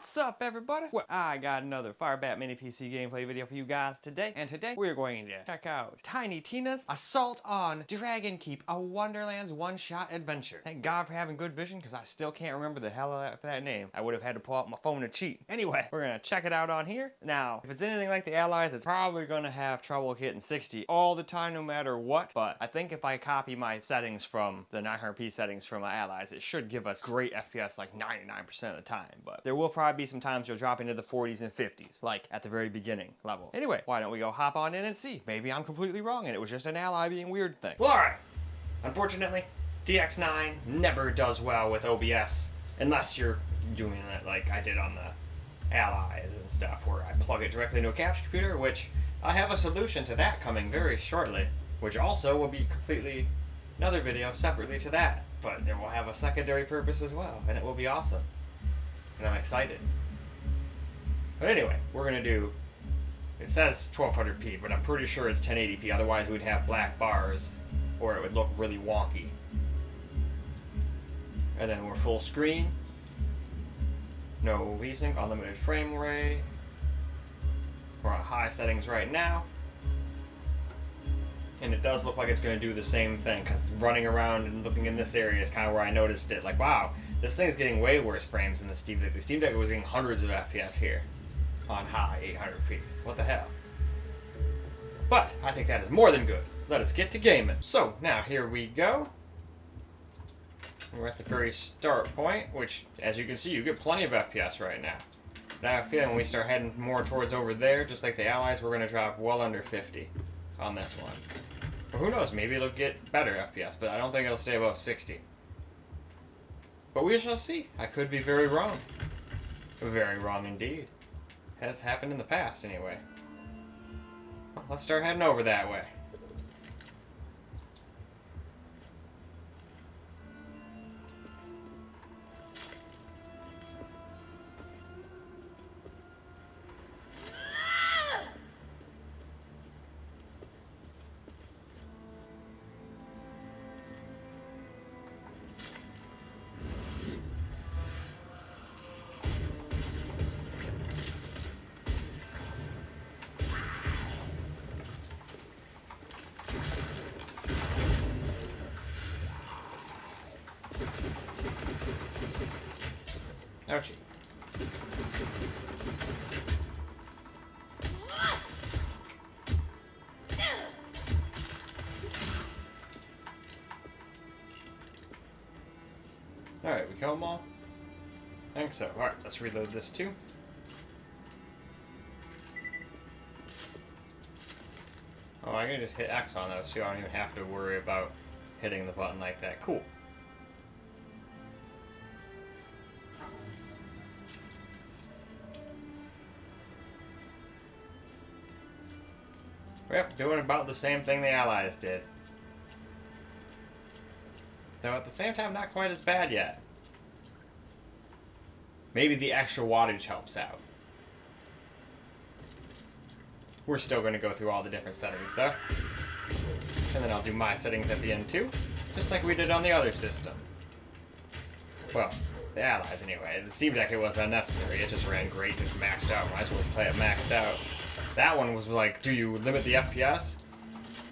What's up, everybody? Well, I got another FIREBAT mini PC gameplay video for you guys today, and today we're going to check out Tiny Tina's Assault on Dragon Keep, a Wonderlands one-shot adventure. Thank God for having good vision, because I still can't remember the hell of that name. I would have had to pull out my phone to cheat. Anyway, we're gonna check it out on here. Now, if it's anything like the Allies, it's probably gonna have trouble hitting 60 all the time, no matter what, but I think if I copy my settings from the 900p settings from my Allies, it should give us great FPS like 99% of the time, but there will probably be some times you'll drop into the 40s and 50s, like at the very beginning level. Anyway, why don't we go hop on in and see? Maybe I'm completely wrong and it was just an ally being weird thing. Well, alright. Unfortunately, DX9 never does well with OBS unless you're doing it like I did on the Allies and stuff, where I plug it directly into a capture computer, which I have a solution to that coming very shortly, which also will be completely another video separately to that, but it will have a secondary purpose as well, and it will be awesome. And I'm excited. But anyway, we're gonna do, it says 1200p, but I'm pretty sure it's 1080p, otherwise we'd have black bars, or it would look really wonky. And then we're full screen, no VSync, unlimited frame rate. We're on high settings right now. And it does look like it's going to do the same thing, because running around and looking in this area is kind of where I noticed it. Like, wow, this thing's getting way worse frames than the Steam Deck. The Steam Deck was getting hundreds of FPS here on high 800p. What the hell? But I think that is more than good. Let us get to gaming. So now here we go. We're at the very start point, which, as you can see, you get plenty of FPS right now. But I have a feeling when we start heading more towards over there, just like the Allies, we're going to drop well under 50 on this one. Or who knows, maybe it'll get better FPS, but I don't think it'll stay above 60. But we shall see. I could be very wrong. Very wrong indeed. Has happened in the past, anyway. Well, let's start heading over that way. Ouchie. Alright, we kill them all? I think so. Alright, let's reload this too. Oh, I can just hit X on those, so I don't even have to worry about hitting the button like that. Cool. Yep, doing about the same thing the Allies did. Though at the same time, not quite as bad yet. Maybe the extra wattage helps out. We're still going to go through all the different settings though. And then I'll do my settings at the end too, just like we did on the other system. Well, the Allies anyway. The Steam Deck, it was unnecessary. It just ran great, just maxed out. Might as well just play it maxed out. That one was like, do you limit the FPS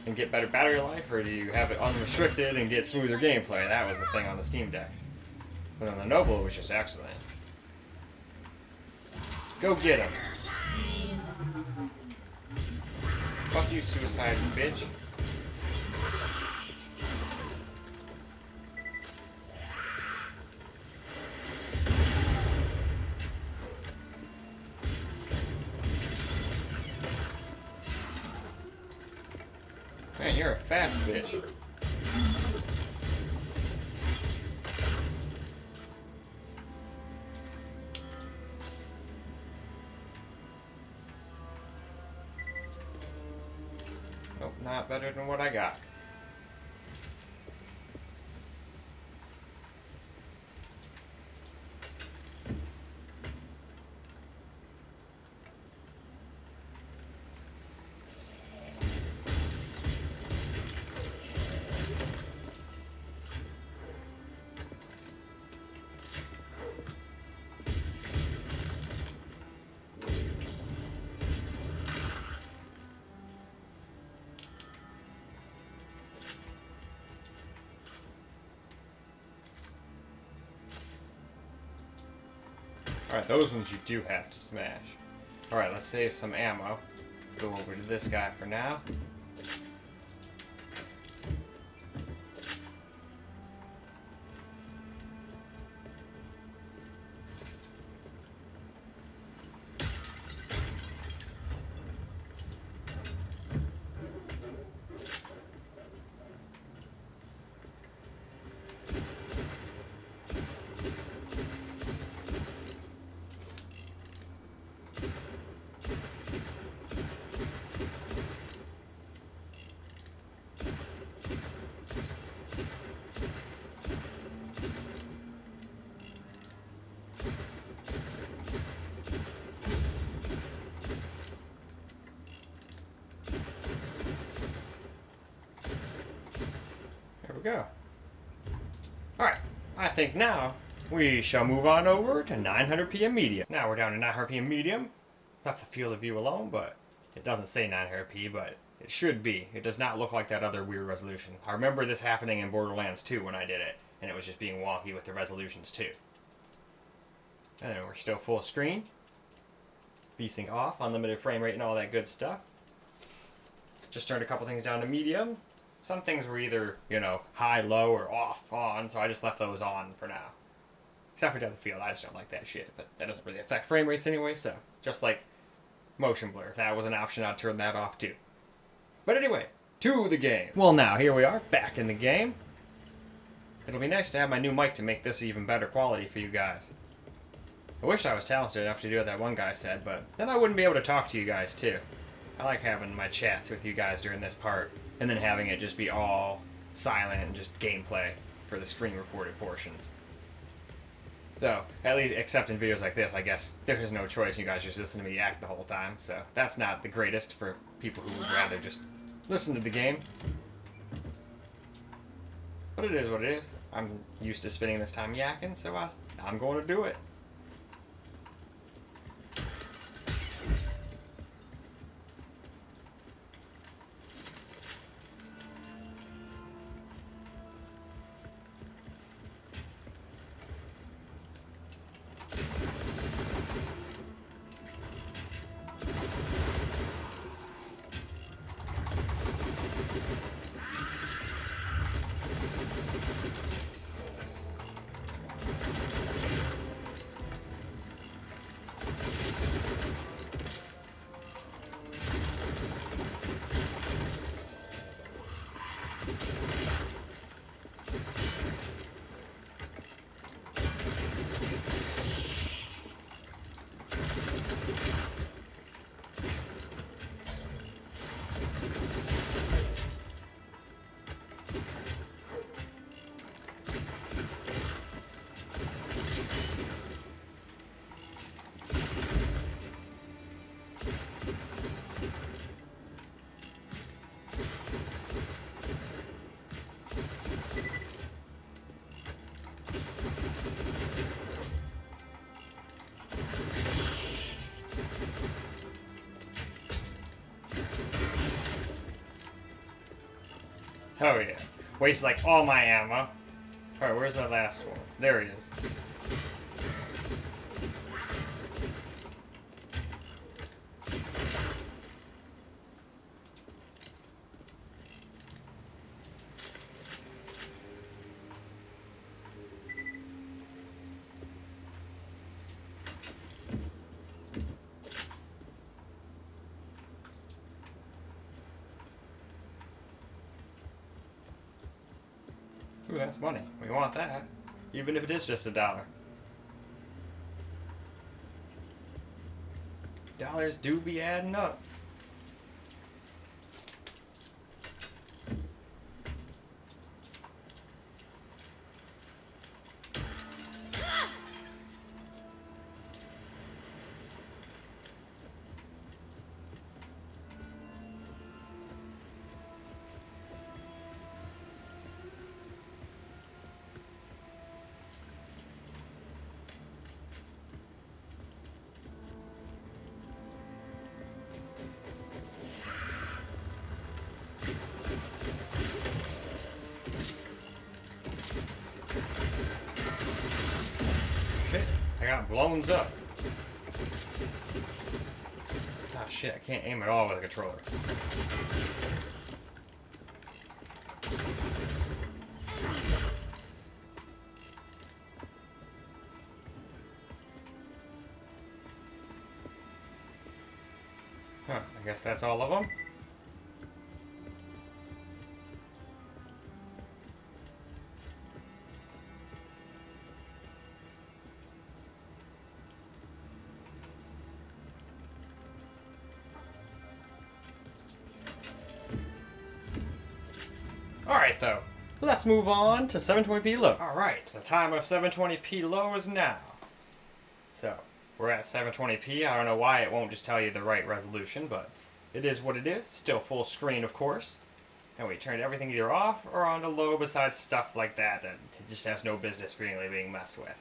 and get better battery life, or do you have it unrestricted and get smoother gameplay? That was the thing on the Steam Decks. But on the Noble, it was just excellent. Go get him. Fuck you, suicide bitch. Man, you're a fast bitch. Nope, not better than what I got. Alright, those ones you do have to smash. Alright, let's save some ammo. Go over to this guy for now. Go. Alright, I think now we shall move on over to 900p medium. Now we're down to 900p medium. Left the field of view alone, but it doesn't say 900p, but it should be. It does not look like that other weird resolution. I remember this happening in Borderlands 2 when I did it, and it was just being wonky with the resolutions too. And then we're still full screen. VSync off, unlimited frame rate and all that good stuff. Just turned a couple things down to medium. Some things were either, you know, high, low, or off, on, so I just left those on for now. Except for depth of field, I just don't like that shit, but that doesn't really affect frame rates anyway, so just like motion blur. If that was an option, I'd turn that off too. But anyway, to the game. Well, now, here we are, back in the game. It'll be nice to have my new mic to make this even better quality for you guys. I wish I was talented enough to do what that one guy said, but then I wouldn't be able to talk to you guys too. I like having my chats with you guys during this part, and then having it just be all silent and just gameplay for the screen recorded portions. So, at least, except in videos like this, I guess there is no choice. You guys just listen to me act the whole time, so that's not the greatest for people who would rather just listen to the game. But it is what it is. I'm used to spending this time yakking, so I'm going to do it. Oh yeah. Waste like all my ammo. Alright, where's that last one? There he is. Ooh, that's money. We want that. Even if it is just $1. Dollars do be adding up. Shit, I got blown up. Ah, shit, I can't aim at all with a controller. Huh, I guess that's all of them. Alright though, let's move on to 720p low. Alright, the time of 720p low is now. So, we're at 720p. I don't know why it won't just tell you the right resolution, but it is what it is. Still full screen, of course. And we turned everything either off or on to low besides stuff like that that just has no business really being messed with.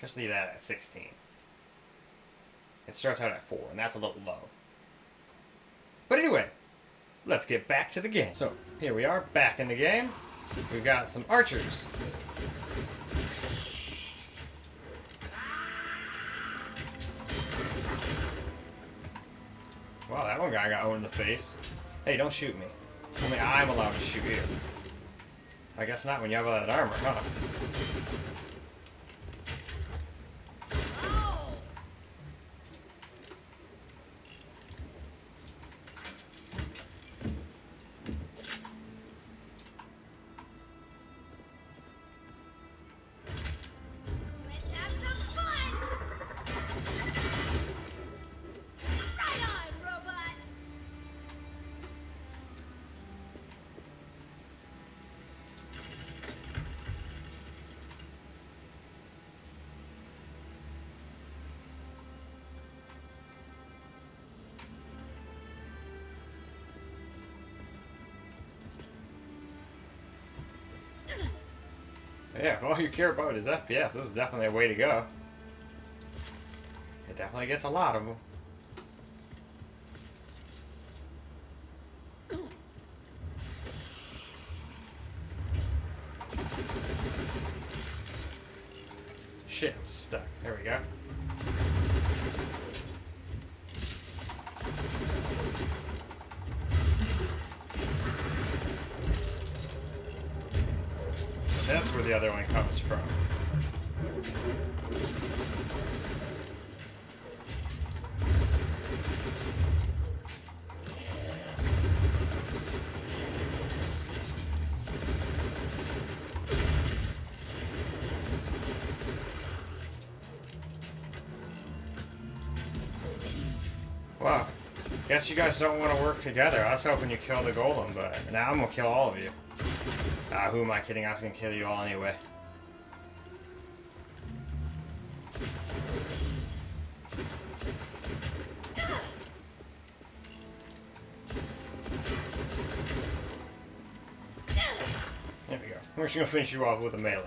Just leave that at 16. It starts out at 4, and that's a little low. But anyway, let's get back to the game. So, here we are, back in the game. We've got some archers. Wow, that one guy got owned in the face. Hey, don't shoot me. Only I'm allowed to shoot you. I guess not when you have all that armor, huh? Yeah, if all you care about is FPS, this is definitely a way to go. It definitely gets a lot of them. Shit, I'm stuck. There we go. That's where the other one comes from. Wow. Guess you guys don't want to work together. I was hoping you killed the golem, but now I'm gonna kill all of you. Ah, who am I kidding? I was gonna kill you all anyway. There we go. We're just gonna finish you off with a melee.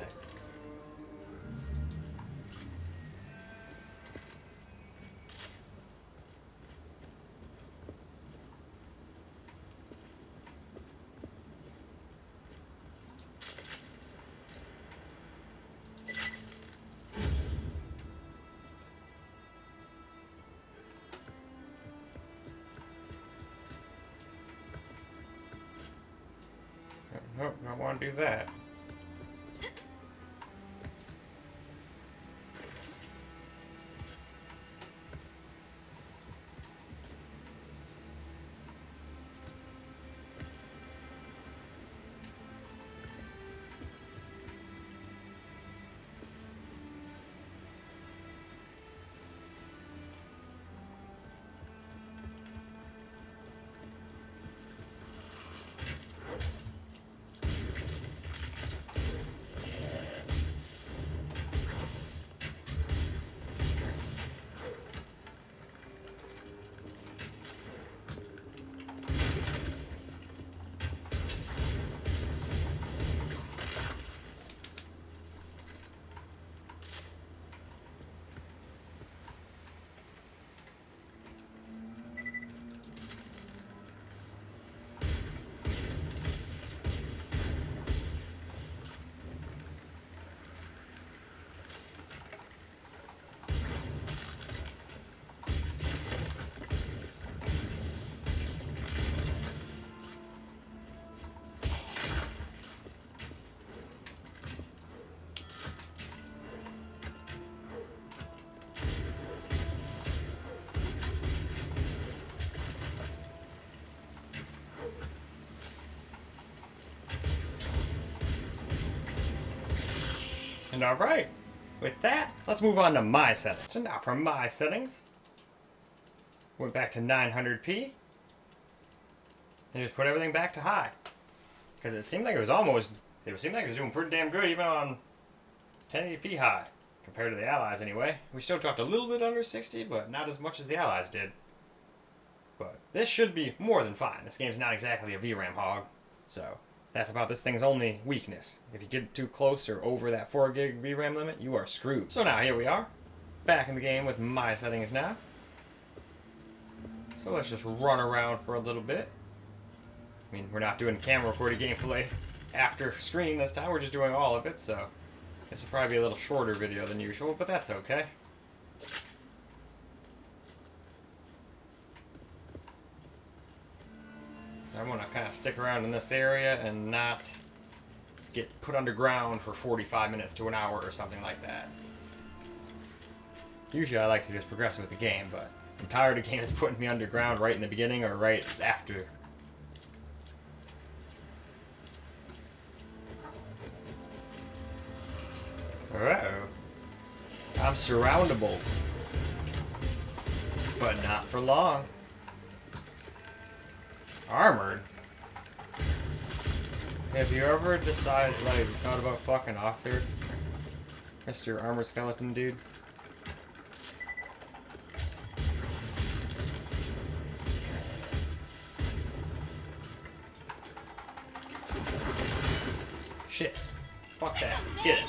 Nope, don't want to do that. And alright, with that, let's move on to my settings. So now for my settings, went back to 900p, and just put everything back to high. Because it seemed like it was doing pretty damn good even on 1080p high, compared to the Allies anyway. We still dropped a little bit under 60, but not as much as the Allies did. But this should be more than fine. This game's not exactly a VRAM hog, so that's about this thing's only weakness. If you get too close or over that 4 gig VRAM limit, you are screwed. So now here we are, back in the game with my settings now. So let's just run around for a little bit. I mean, we're not doing camera recorded gameplay after screen this time, we're just doing all of it, so this will probably be a little shorter video than usual, but that's okay. I want to kind of stick around in this area and not get put underground for 45 minutes to an hour or something like that. Usually I like to just progress with the game, but I'm tired of games putting me underground right in the beginning or right after. Uh-oh. I'm surroundable. But not for long. Armored? Have you ever decided, like, thought about fucking off there? Mr. Armor Skeleton dude? Shit. Fuck that. Get it.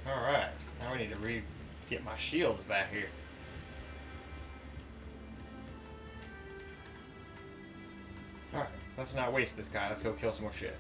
Alright, now we need to get my shields back here. Alright, let's not waste this guy. Let's go kill some more shit.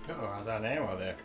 Oh, I was out of ammo there.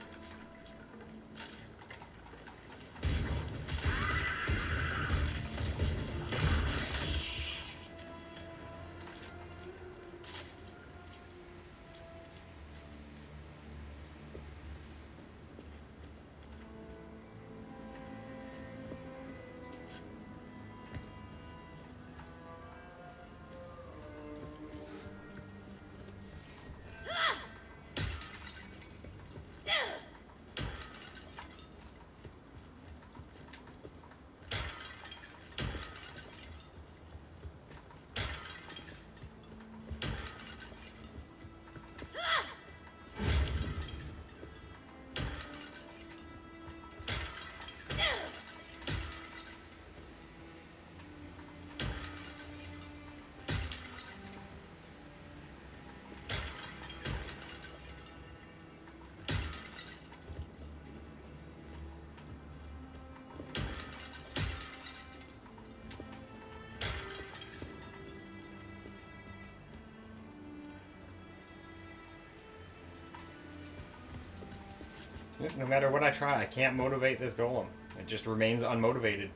No matter what I try, I can't motivate this golem. It just remains unmotivated.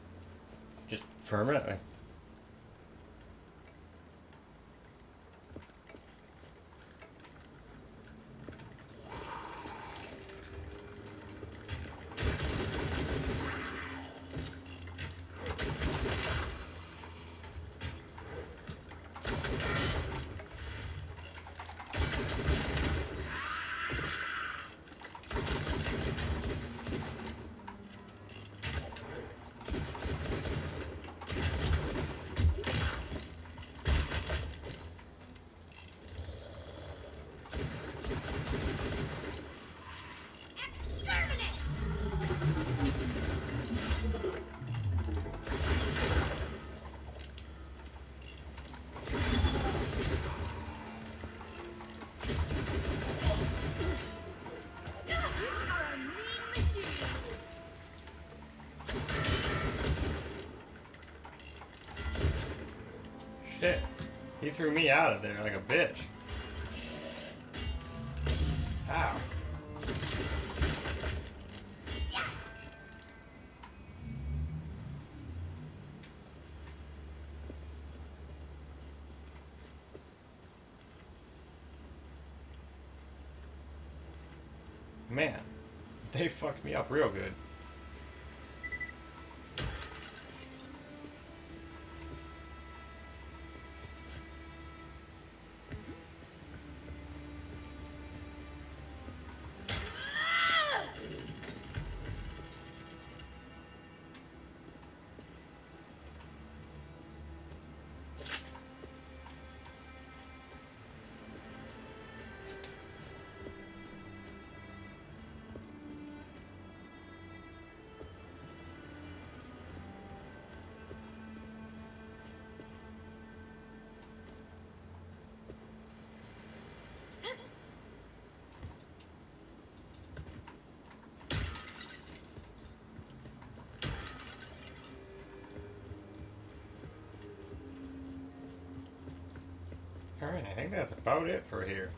Just permanently. Shit. He threw me out of there like a bitch. Ow. Man, they fucked me up real good. Alright, I think that's about it for here.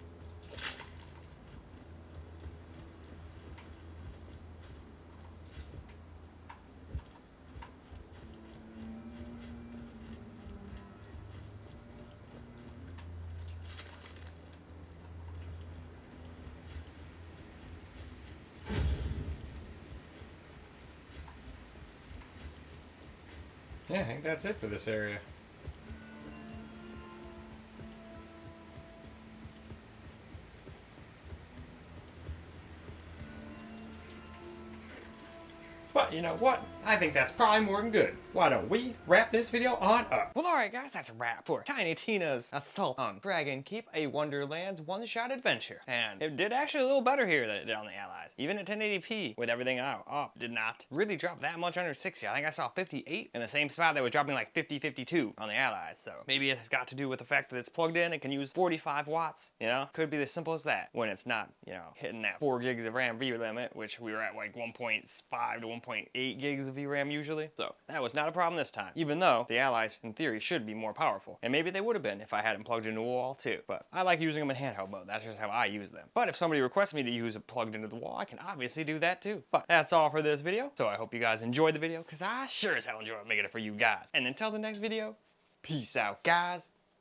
Yeah, I think that's it for this area. But you know what? I think that's probably more than good. Why don't we wrap this video on up? Well, alright guys, that's a wrap for Tiny Tina's assault on Dragon Keep, a Wonderlands one-shot adventure. And it did actually a little better here than it did on the Allies. Even at 1080p, with everything up, did not really drop that much under 60. I think I saw 58 in the same spot that was dropping like 50, 52 on the Allies. So maybe it's got to do with the fact that it's plugged in, it can use 45 watts, you know? Could be as simple as that when it's not, you know, hitting that 4 gigs of RAM V limit, which we were at like 1.5 to 1.8 gigs of VRAM usually. So that was not a problem this time, even though the Allies in theory should be more powerful. And maybe they would have been if I had them plugged into a wall too. But I like using them in handheld mode. That's just how I use them. But if somebody requests me to use it plugged into the wall, I can obviously do that too. But that's all for this video. So I hope you guys enjoyed the video, because I sure as hell enjoyed making it for you guys. And until the next video, peace out guys.